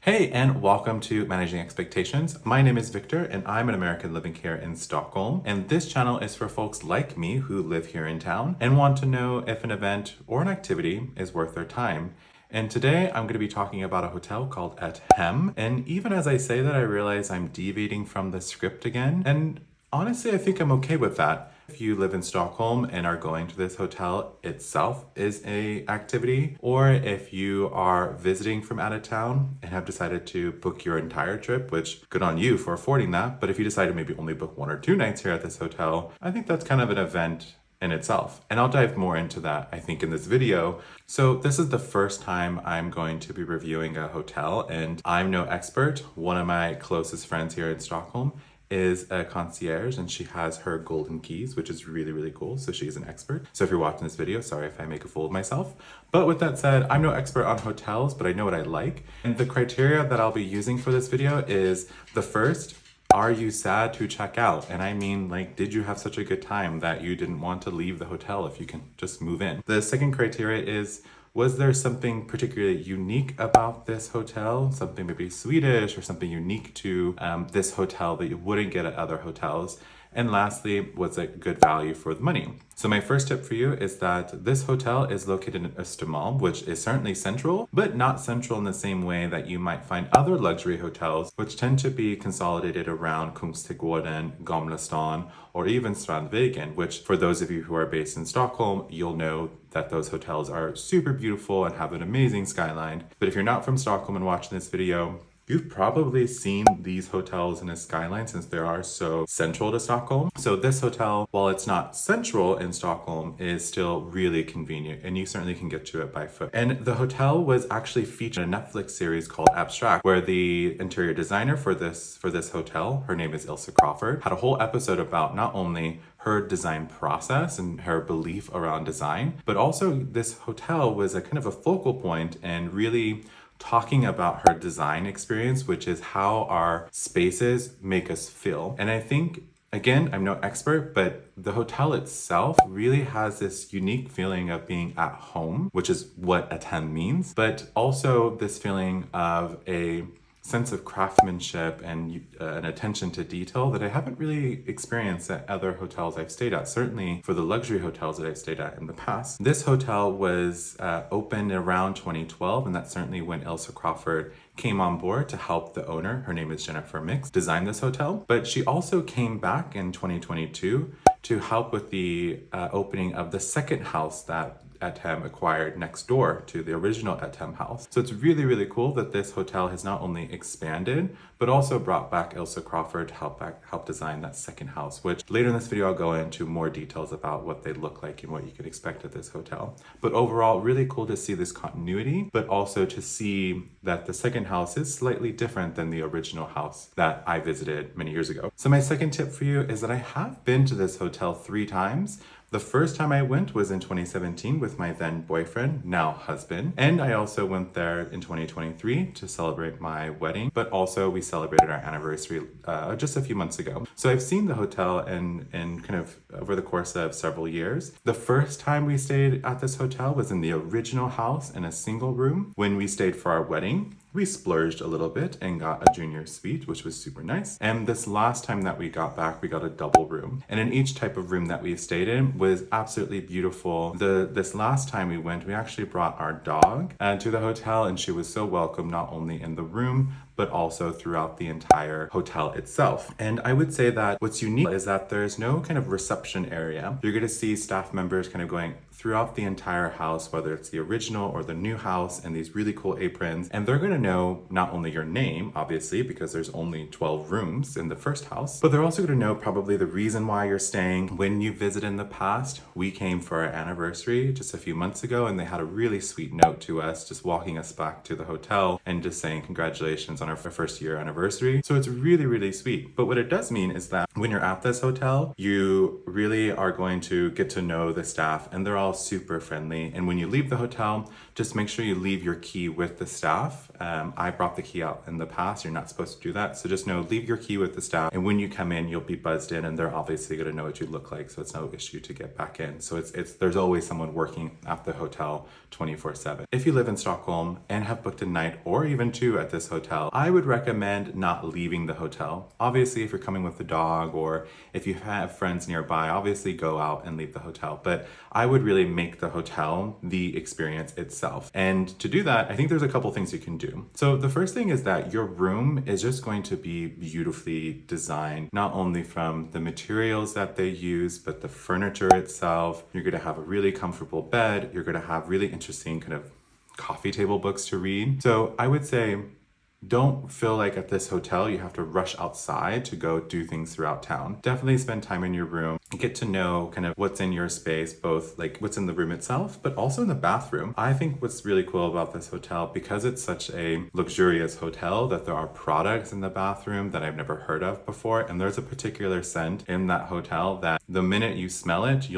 Hey, and welcome to Managing Expectations. My name is Victor, and I'm an American living here in Stockholm. And this channel is for folks like me who live here in town and want to know if an event or an activity is worth their time. And today I'm going to be talking about a hotel called Ett Hem. And even as I say that, I realize I'm deviating from the script again. And honestly, I think I'm okay with that. If you live in Stockholm and are going to this hotel itself is a activity, or if you are visiting from out of town and have decided to book your entire trip, which good on you for affording that, but if you decide to maybe only book 1 or 2 nights here at this hotel, I think that's kind of an event in itself. And I'll dive more into that, I think, in this video. So this is the first time I'm going to be reviewing a hotel, and I'm no expert. One of my closest friends here in Stockholm is a concierge, and she has her golden keys, which is really, really cool. So she's an expert. So if you're watching this video, sorry if I make a fool of myself. But with that said, I'm no expert on hotels, but I know what I like. And the criteria that I'll be using for this video is the first, are you sad to check out? And I mean, like, did you have such a good time that you didn't want to leave the hotel if you can just move in? The second criteria is, was there something particularly unique about this hotel? Something maybe Swedish or something unique to this hotel that you wouldn't get at other hotels? And lastly, was it good value for the money? So my first tip for you is that this hotel is located in Östermalm, which is certainly central, but not central in the same way that you might find other luxury hotels, which tend to be consolidated around Kungsträdgården, Gamla stan, or even Strandvägen, which for those of you who are based in Stockholm, you'll know that those hotels are super beautiful and have an amazing skyline. But if you're not from Stockholm and watching this video, you've probably seen these hotels in a skyline since they are so central to Stockholm. So this hotel, while it's not central in Stockholm, is still really convenient, and you certainly can get to it by foot. And the hotel was actually featured in a Netflix series called Abstract, where the interior designer for this hotel, her name is Ilse Crawford, had a whole episode about not only her design process and her belief around design, but also this hotel was a kind of a focal point and really talking about her design experience, which is how our spaces make us feel. And I think, again, I'm no expert, but the hotel itself really has this unique feeling of being at home, which is what Ett Hem means, but also this feeling of a sense of craftsmanship and an attention to detail that I haven't really experienced at other hotels I've stayed at, certainly for the luxury hotels that I've stayed at in the past. This hotel was opened around 2012, and that's certainly when Ilse Crawford came on board to help the owner, her name is Jennifer Mix, design this hotel. But she also came back in 2022 to help with the opening of the second house that Ett Hem acquired next door to the original Ett Hem house. So it's really, really cool that this hotel has not only expanded, but also brought back Ilse Crawford to help design that second house, which later in this video I'll go into more details about what they look like and what you can expect at this hotel. But overall, really cool to see this continuity, but also to see that the second house is slightly different than the original house that I visited many years ago. So my second tip for you is that I have been to this hotel 3 times. The first time I went was in 2017 with my then boyfriend, now husband. And I also went there in 2023 to celebrate my wedding, but also we celebrated our anniversary just a few months ago. So I've seen the hotel in kind of over the course of several years. The first time we stayed at this hotel was in the original house in a single room. When we stayed for our wedding, we splurged a little bit and got a junior suite, which was super nice. And this last time that we got back, we got a double room. And in each type of room that we stayed in was absolutely beautiful. This last time we went, we actually brought our dog to the hotel, and she was so welcome, not only in the room, but also throughout the entire hotel itself. And I would say that what's unique is that there's no kind of reception area. You're gonna see staff members kind of going throughout the entire house, whether it's the original or the new house, and these really cool aprons. And they're gonna know not only your name, obviously, because there's only 12 rooms in the first house, but they're also gonna know probably the reason why you're staying. When you visit in the past, we came for our anniversary just a few months ago, and they had a really sweet note to us, just walking us back to the hotel and just saying congratulations on our first year anniversary. So it's really, really sweet. But what it does mean is that when you're at this hotel, you really are going to get to know the staff, and they're all super friendly. And when you leave the hotel, just make sure you leave your key with the staff. I brought the key out in the past. You're not supposed to do that. So just know, leave your key with the staff. And when you come in, you'll be buzzed in, and they're obviously going to know what you look like. So it's no issue to get back in. So there's always someone working at the hotel 24/7. If you live in Stockholm and have booked a night or even two at this hotel, I would recommend not leaving the hotel. Obviously, if you're coming with the dog or if you have friends nearby, obviously go out and leave the hotel. But I would really make the hotel the experience itself. And to do that, I think there's a couple things you can do. So the first thing is that your room is just going to be beautifully designed, not only from the materials that they use, but the furniture itself. You're going to have a really comfortable bed. You're going to have really interesting kind of coffee table books to read. So I would say, don't feel like at this hotel you have to rush outside to go do things throughout town. Definitely spend time in your room, get to know kind of what's in your space, both like what's in the room itself, but also in the bathroom. I think what's really cool about this hotel, because it's such a luxurious hotel, that there are products in the bathroom that I've never heard of before. And there's a particular scent in that hotel that the minute you smell it,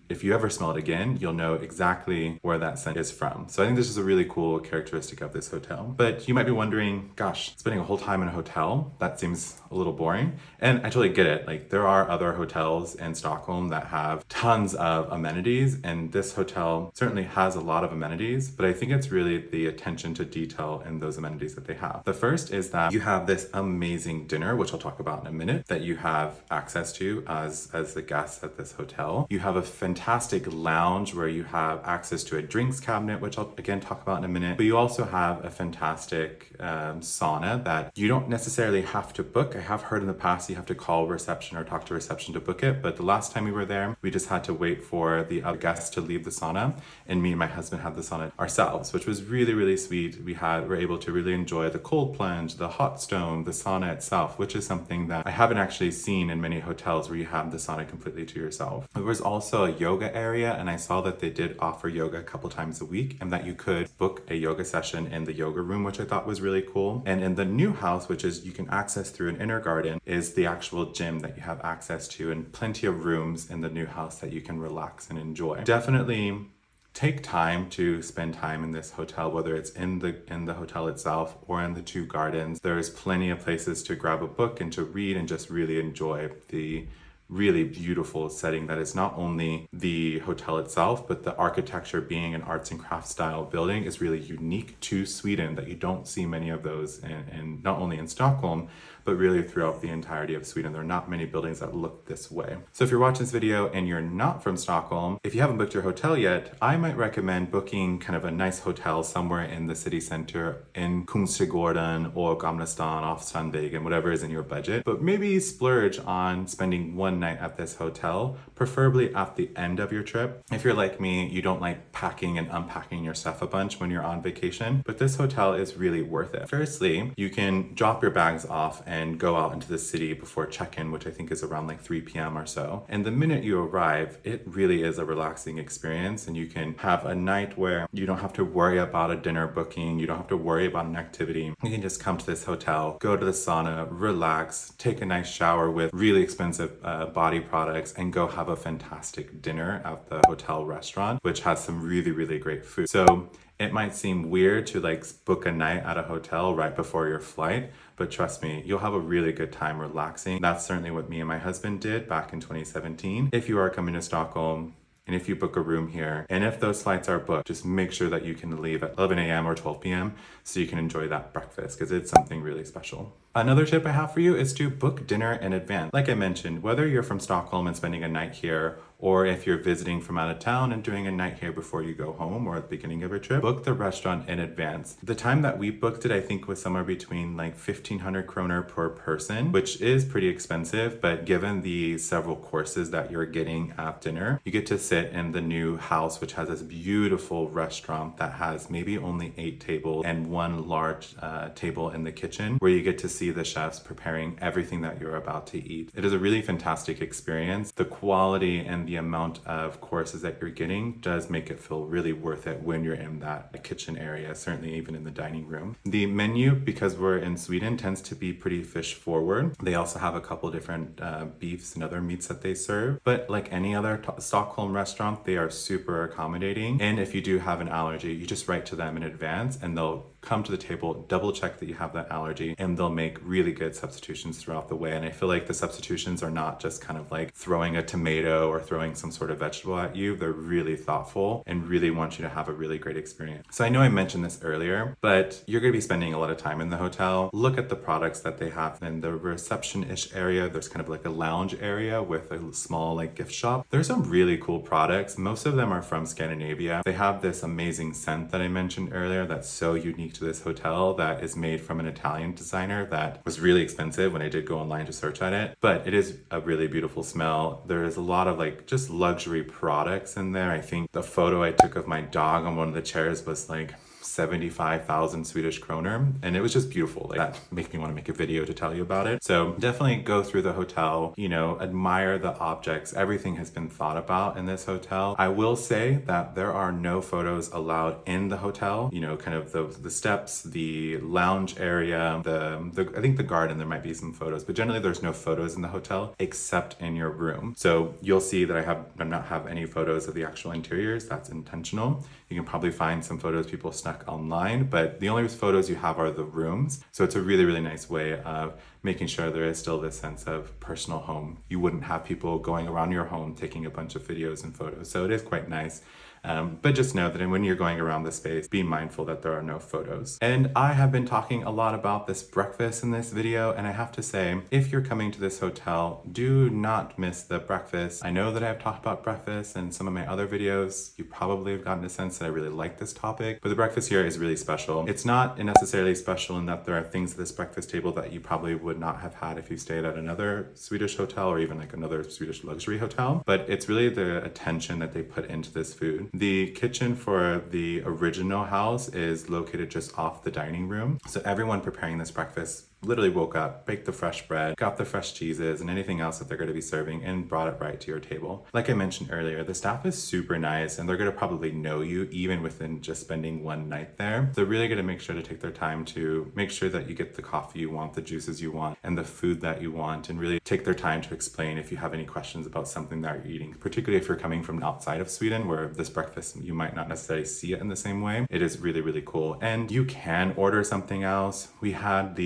if you ever smell it again, you'll know exactly where that scent is from. So I think this is a really cool characteristic of this hotel. But you might be wondering, gosh, spending a whole time in a hotel, that seems a little boring. And I totally get it. Like, there are other hotels in Stockholm that have tons of amenities, and this hotel certainly has a lot of amenities, but I think it's really the attention to detail in those amenities that they have. The first is that you have this amazing dinner, which I'll talk about in a minute, that you have access to as the guests at this hotel. You have a fantastic lounge where you have access to a drinks cabinet, which I'll again talk about in a minute, but you also have a fantastic sauna that you don't necessarily have to book. I have heard in the past you have to call reception or talk to reception to book it, but the last time we were there, we just had to wait for the other guests to leave the sauna, and me and my husband had the sauna ourselves, which was really, really sweet. We were able to really enjoy the cold plunge, the hot stone, the sauna itself, which is something that I haven't actually seen in many hotels where you have the sauna completely to yourself. There was also a yoga area, and I saw that they did offer yoga a couple times a week, and that you could book a yoga session in the yoga room, which I thought was really cool. And in the new house, which is you can access through an inner garden, is the actual gym that you have access to, and plenty of rooms in the new house that you can relax and enjoy. Definitely take time to spend time in this hotel, whether it's in the hotel itself or in the two gardens. There's plenty of places to grab a book and to read and just really enjoy the really beautiful setting that is not only the hotel itself, but the architecture, being an arts and crafts style building, is really unique to Sweden, that you don't see many of those in not only in Stockholm, but really throughout the entirety of Sweden. There are not many buildings that look this way. So if you're watching this video and you're not from Stockholm, if you haven't booked your hotel yet, I might recommend booking kind of a nice hotel somewhere in the city center in Kungsträdgården or Gamla stan off Strandvägen, whatever is in your budget. But maybe splurge on spending one night at this hotel, preferably at the end of your trip. If you're like me, you don't like packing and unpacking your stuff a bunch when you're on vacation, but this hotel is really worth it. Firstly, you can drop your bags off and go out into the city before check-in, which I think is around like 3 p.m. or so. And the minute you arrive, it really is a relaxing experience, and you can have a night where you don't have to worry about a dinner booking, you don't have to worry about an activity. You can just come to this hotel, go to the sauna, relax, take a nice shower with really expensive body products, and go have a fantastic dinner at the hotel restaurant, which has some really, really great food. So it might seem weird to like book a night at a hotel right before your flight, but trust me, you'll have a really good time relaxing. That's certainly what me and my husband did back in 2017. If you are coming to Stockholm, and if you book a room here, and if those flights are booked, just make sure that you can leave at 11 a.m. or 12 p.m. so you can enjoy that breakfast, because it's something really special. Another tip I have for you is to book dinner in advance. Like I mentioned, whether you're from Stockholm and spending a night here, or if you're visiting from out of town and doing a night here before you go home or at the beginning of your trip, book the restaurant in advance. The time that we booked it, I think, was somewhere between like 1,500 kroner per person, which is pretty expensive, but given the several courses that you're getting at dinner, you get to sit in the new house, which has this beautiful restaurant that has maybe only 8 tables and one large table in the kitchen, where you get to see the chefs preparing everything that you're about to eat. It is a really fantastic experience. The quality and the amount of courses that you're getting does make it feel really worth it when you're in that kitchen area, certainly even in the dining room. The menu, because we're in Sweden, tends to be pretty fish forward. They also have a couple different beefs and other meats that they serve, but like any other Stockholm restaurant, they are super accommodating. And if you do have an allergy, you just write to them in advance and they'll come to the table, double check that you have that allergy, and they'll make really good substitutions throughout the way. And I feel like the substitutions are not just kind of like throwing a tomato or throwing some sort of vegetable at you. They're really thoughtful and really want you to have a really great experience. So I know I mentioned this earlier, but you're going to be spending a lot of time in the hotel. Look at the products that they have in the reception-ish area. There's kind of like a lounge area with a small like gift shop. There's some really cool products. Most of them are from Scandinavia. They have this amazing scent that I mentioned earlier that's so unique to this hotel that is made from an Italian designer that was really expensive when I did go online to search at it, but it is a really beautiful smell. There is a lot of like just luxury products in there. I think the photo I took of my dog on one of the chairs was like 75,000 Swedish kroner, and it was just beautiful. Like that makes me want to make a video to tell you about it. So definitely go through the hotel, you know, admire the objects. Everything has been thought about in this hotel. I will say that there are no photos allowed in the hotel, you know, kind of the steps, the lounge area, I think the garden, there might be some photos, but generally there's no photos in the hotel except in your room. So you'll see that I not have any photos of the actual interiors. That's intentional. You can probably find some photos people snuck online, but the only photos you have are the rooms. So it's a really, really nice way of making sure there is still this sense of personal home. You wouldn't have people going around your home taking a bunch of videos and photos. So it is quite nice. But just know that when you're going around the space, be mindful that there are no photos. And I have been talking a lot about this breakfast in this video, and I have to say, if you're coming to this hotel, do not miss the breakfast. I know that I've talked about breakfast in some of my other videos. You probably have gotten a sense that I really like this topic, but the breakfast here is really special. It's not necessarily special in that there are things at this breakfast table that you probably would not have had if you stayed at another Swedish hotel or even like another Swedish luxury hotel, but it's really the attention that they put into this food. The kitchen for the original house is located just off the dining room. So everyone preparing this breakfast literally woke up, baked the fresh bread, got the fresh cheeses and anything else that they're going to be serving and brought it right to your table. Like I mentioned earlier, the staff is super nice and they're going to probably know you even within just spending one night there. They're really going to make sure to take their time to make sure that you get the coffee you want, the juices you want, and the food that you want, and really take their time to explain if you have any questions about something that you're eating, particularly if you're coming from outside of Sweden where this breakfast, you might not necessarily see it in the same way. It is really, really cool. And you can order something else. We had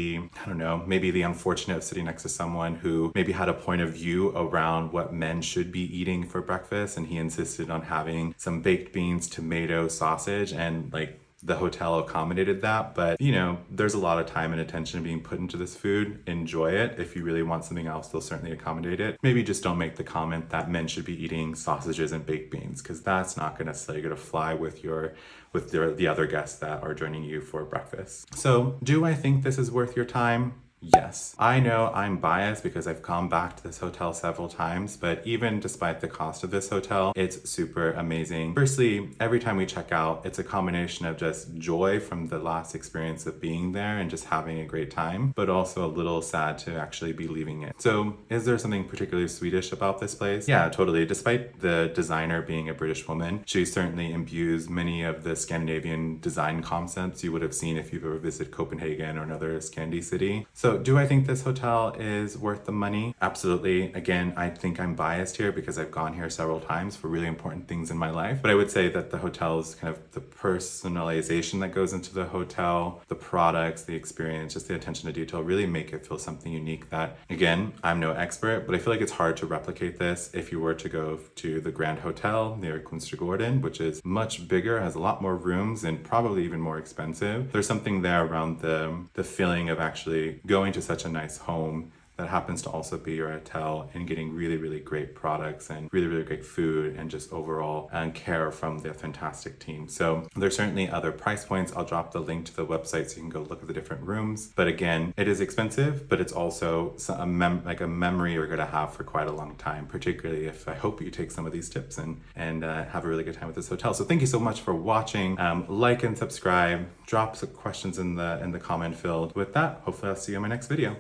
I don't know, maybe the unfortunate of sitting next to someone who maybe had a point of view around what men should be eating for breakfast, and he insisted on having some baked beans, tomato, sausage, and like the hotel accommodated that. But you know, there's a lot of time and attention being put into this food. Enjoy it. If you really want something else, they'll certainly accommodate it. Maybe just don't make the comment that men should be eating sausages and baked beans, because that's not going to necessarily going to fly with the other guests that are joining you for breakfast. So do I think this is worth your time? Yes. I know I'm biased because I've gone back to this hotel several times, but even despite the cost of this hotel, it's super amazing. Firstly, every time we check out, it's a combination of just joy from the last experience of being there and just having a great time, but also a little sad to actually be leaving it. So is there something particularly Swedish about this place? Yeah, totally. Despite the designer being a British woman, she certainly imbues many of the Scandinavian design concepts you would have seen if you've ever visited Copenhagen or another Scandi city. So do I think this hotel is worth the money? Absolutely. Again, I think I'm biased here because I've gone here several times for really important things in my life. But I would say that the hotel's kind of the personalization that goes into the hotel, the products, the experience, just the attention to detail really make it feel something unique that, again, I'm no expert, but I feel like it's hard to replicate this if you were to go to the Grand Hotel near Kungsträdgården, which is much bigger, has a lot more rooms, and probably even more expensive. There's something there around the feeling of actually going to such a nice home that happens to also be your hotel and getting really, really great products and really, really great food and just overall care from the fantastic team. So there's certainly other price points. I'll drop the link to the website so you can go look at the different rooms. But again, it is expensive, but it's also a memory you're going to have for quite a long time, particularly if I hope you take some of these tips and have a really good time with this hotel. So thank you so much for watching. Like and subscribe. Drop some questions in the comment field. With that, hopefully I'll see you in my next video.